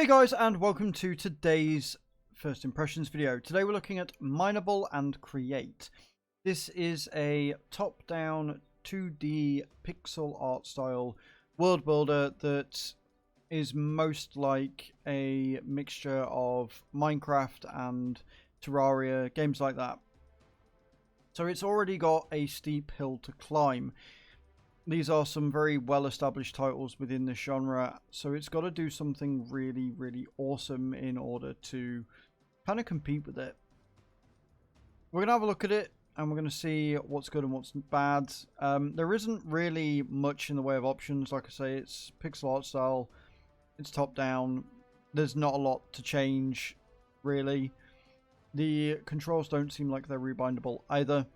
Hey guys, and welcome to today's first impressions video. Today we're looking at Minable and Create. This is a top-down 2D pixel art style world builder that is most like a mixture of Minecraft and Terraria, games like that. So it's already got a steep hill to climb. These are some very well-established titles within the genre, so it's got to do something really, really awesome in order to kind of compete with it. We're going to have a look at it, and we're going to see what's good and what's bad. There isn't really much in the way of options. Like I say, it's pixel art style, it's top-down. There's not a lot to change, really. The controls don't seem like they're rebindable either,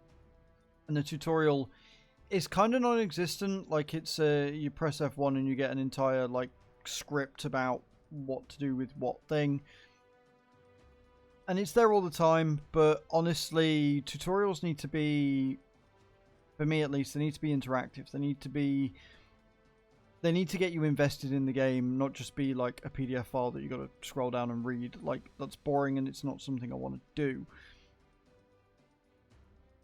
and the tutorial is kind of non-existent. Like, it's you press F1 and you get an entire like script about what to do with what thing, and it's there all the time. But honestly, tutorials need to be, for me at least, they need to be interactive. They need to get you invested in the game, not just be like a PDF file that you got to scroll down and read. Like, that's boring and it's not something I want to do.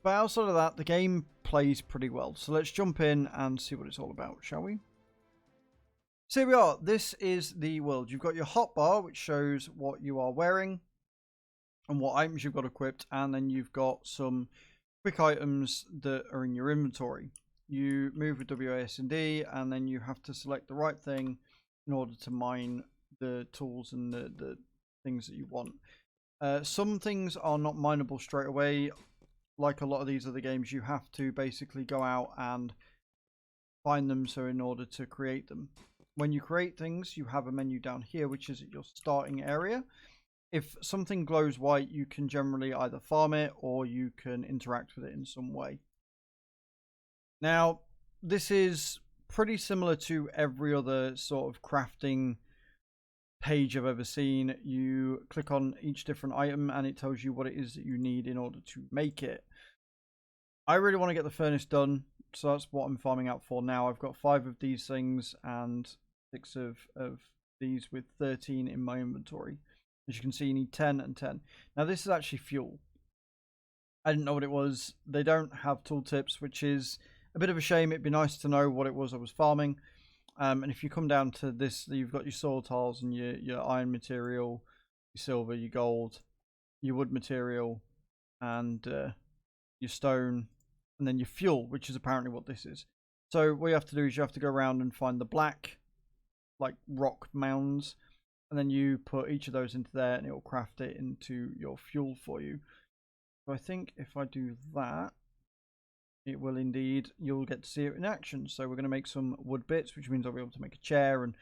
But outside of that, the game plays pretty well. So let's jump in and see what it's all about, shall we? So here we are. This is the world. You've got your hotbar, which shows what you are wearing and what items you've got equipped. And then you've got some quick items that are in your inventory. You move with WASD, and then you have to select the right thing in order to mine the tools and the things that you want. Some things are not mineable straight away. Like a lot of these other games, you have to basically go out and find them, so in order to create them. When you create things, you have a menu down here, which is at your starting area. If something glows white, you can generally either farm it or you can interact with it in some way. Now, this is pretty similar to every other sort of crafting page I've ever seen. You click on each different item and it tells you what it is that you need in order to make it. I really want to get the furnace done, so that's what I'm farming out for now. I've got 5 of these things and 6 of these, with 13 in my inventory. As you can see, you need 10 and 10. Now, this is actually fuel. I didn't know what it was. They don't have tooltips, which is a bit of a shame. It'd be nice to know what it was I was farming. And if you come down to this, you've got your soil tiles and your iron material, your silver, your gold, your wood material, and your stone, and then your fuel, which is apparently what this is. So what you have to do is you have to go around and find the black, like, rock mounds, and then you put each of those into there, and it will craft it into your fuel for you. So I think if I do that, it will indeed, you'll get to see it in action. So we're going to make some wood bits, which means I'll be able to make a chair and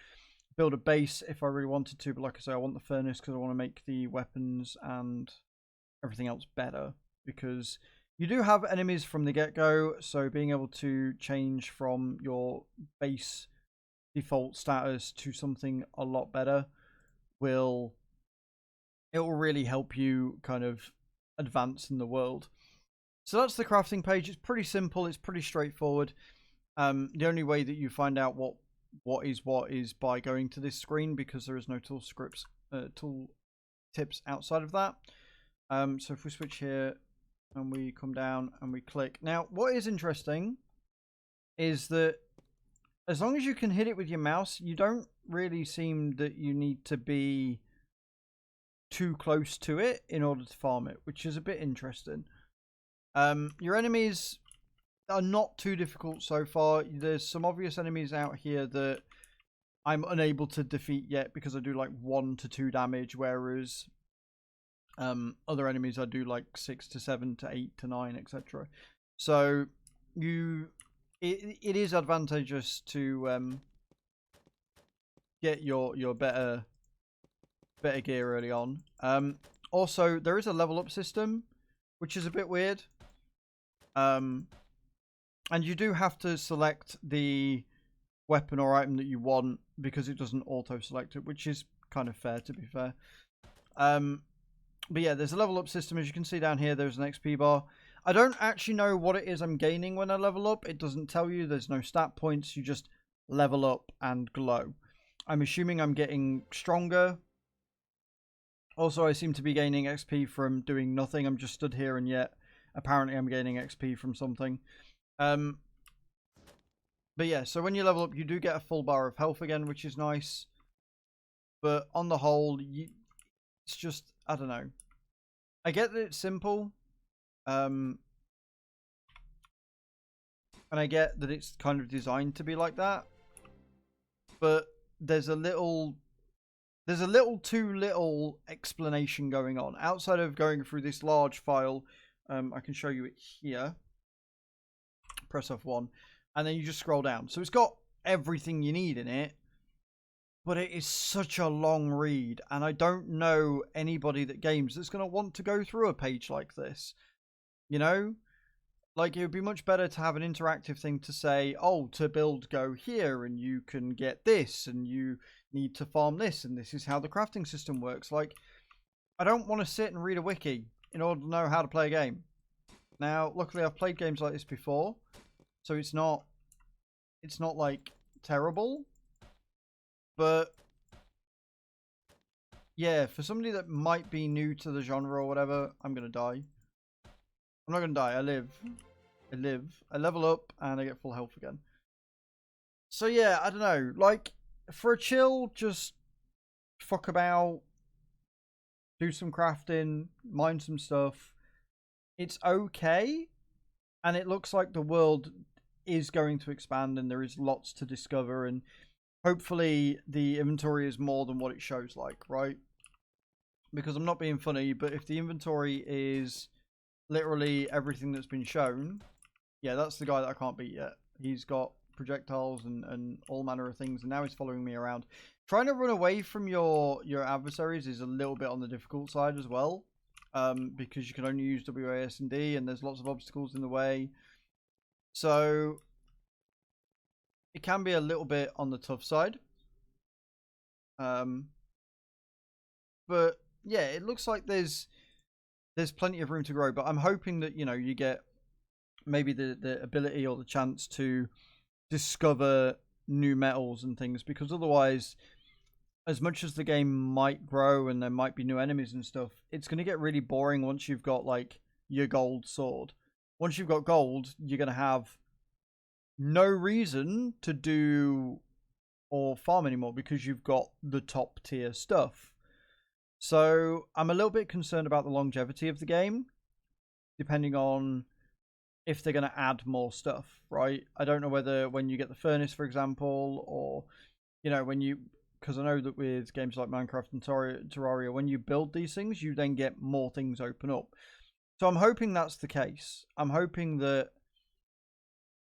build a base if I really wanted to. But like I say, I want the furnace because I want to make the weapons and everything else better, because you do have enemies from the get-go. So being able to change from your base default status to something a lot better it will really help you kind of advance in the world. So that's the crafting page. It's pretty simple. It's pretty straightforward. The only way that you find out what is by going to this screen, because there is no tool tips outside of that. So if we switch here and we come down and we click. Now, what is interesting is that as long as you can hit it with your mouse, you don't really seem that you need to be too close to it in order to farm it, which is a bit interesting. Your enemies are not too difficult so far. There's some obvious enemies out here that I'm unable to defeat yet because I do like 1 to 2 damage, whereas other enemies I do like 6 to 7 to 8 to 9, etc. So it is advantageous to get your better gear early on. Also, there is a level up system, which is a bit weird. And you do have to select the weapon or item that you want, because it doesn't auto select it, which is kind of fair, to be fair. But yeah, there's a level up system. As you can see down here, there's an XP bar. I don't actually know what it is I'm gaining when I level up. It doesn't tell you. There's no stat points. You just level up and glow. I'm assuming I'm getting stronger Also, I seem to be gaining XP from doing nothing. I'm just stood here, and yet apparently I'm gaining XP from something. But yeah, so when you level up, you do get a full bar of health again, which is nice. But on the whole, it's just, I don't know. I get that it's simple. And I get that it's kind of designed to be like that. But there's a little too little explanation going on. Outside of going through this large file, I can show you it here. Press F1. And then you just scroll down. So it's got everything you need in it. But it is such a long read. And I don't know anybody that games that's going to want to go through a page like this. You know? Like, it would be much better to have an interactive thing to say, oh, to build, go here, and you can get this, and you need to farm this, and this is how the crafting system works. Like, I don't want to sit and read a wiki in order to know how to play a game. Now, luckily, I've played games like this before, so it's not like, terrible. But, yeah, for somebody that might be new to the genre or whatever, I'm going to die. I'm not going to die, I live. I level up, and I get full health again. So yeah, I don't know. Like, for a chill, just fuck about, do some crafting, mine some stuff. It's okay, and it looks like the world is going to expand, and there is lots to discover, and hopefully the inventory is more than what it shows like, right? Because I'm not being funny, but if the inventory is literally everything that's been shown... Yeah, that's the guy that I can't beat yet. He's got projectiles and all manner of things, and now he's following me around. Trying to run away from your adversaries is a little bit on the difficult side as well, because you can only use WASD, and there's lots of obstacles in the way. So it can be a little bit on the tough side. But yeah, it looks like there's plenty of room to grow. But I'm hoping that, you know, you get maybe the ability or the chance to discover new metals and things, because otherwise, as much as the game might grow and there might be new enemies and stuff, it's going to get really boring once you've got like your gold sword. Once you've got gold, you're going to have no reason to do or farm anymore because you've got the top tier stuff. So I'm a little bit concerned about the longevity of the game, depending on if they're going to add more stuff, right? I don't know whether when you get the furnace, for example, or, you know, when you... Because I know that with games like Minecraft and Terraria, when you build these things, you then get more things open up. So I'm hoping that's the case. I'm hoping that,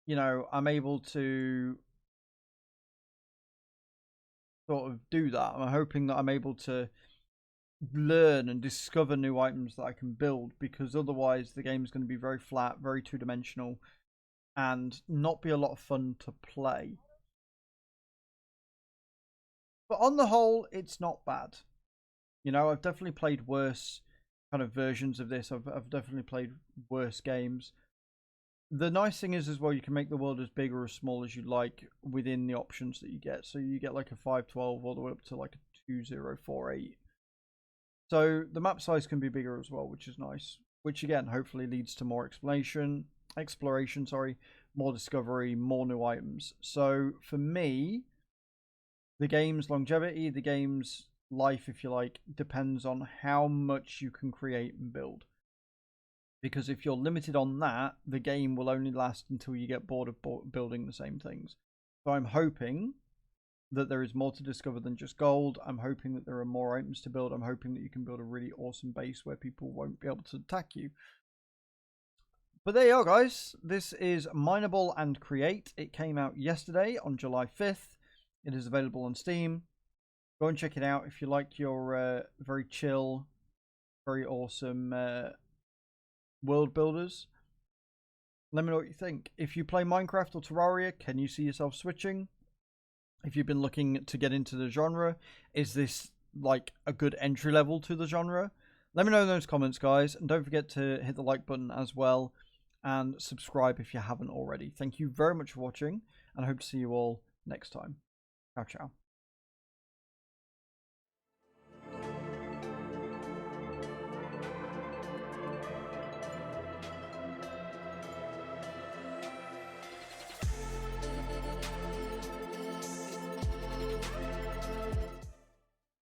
you know, I'm able to sort of do that. I'm hoping that I'm able to learn and discover new items that I can build, because otherwise the game is going to be very flat, very two-dimensional, and not be a lot of fun to play. But on the whole, it's not bad. You know, I've definitely played worse kind of versions of this. I've definitely played worse games. The nice thing is as well, you can make the world as big or as small as you like within the options that you get. So you get like a 512 all the way up to like a 2048. So the map size can be bigger as well, which is nice. Which again, hopefully leads to more exploration, more discovery, more new items. So for me, the game's longevity, the game's life, if you like, depends on how much you can create and build. Because if you're limited on that, the game will only last until you get bored of building the same things. So I'm hoping that there is more to discover than just gold. I'm hoping that there are more items to build. I'm hoping that you can build a really awesome base where people won't be able to attack you. But there you are, guys. This is Minable and Create. It came out yesterday on July 5th. It is available on Steam. Go and check it out if you like your very chill, very awesome world builders. Let me know what you think. If you play Minecraft or Terraria, can you see yourself switching? If you've been looking to get into the genre, is this like a good entry level to the genre? Let me know in those comments, guys. And don't forget to hit the like button as well. And subscribe if you haven't already. Thank you very much for watching. And I hope to see you all next time. Ciao, ciao.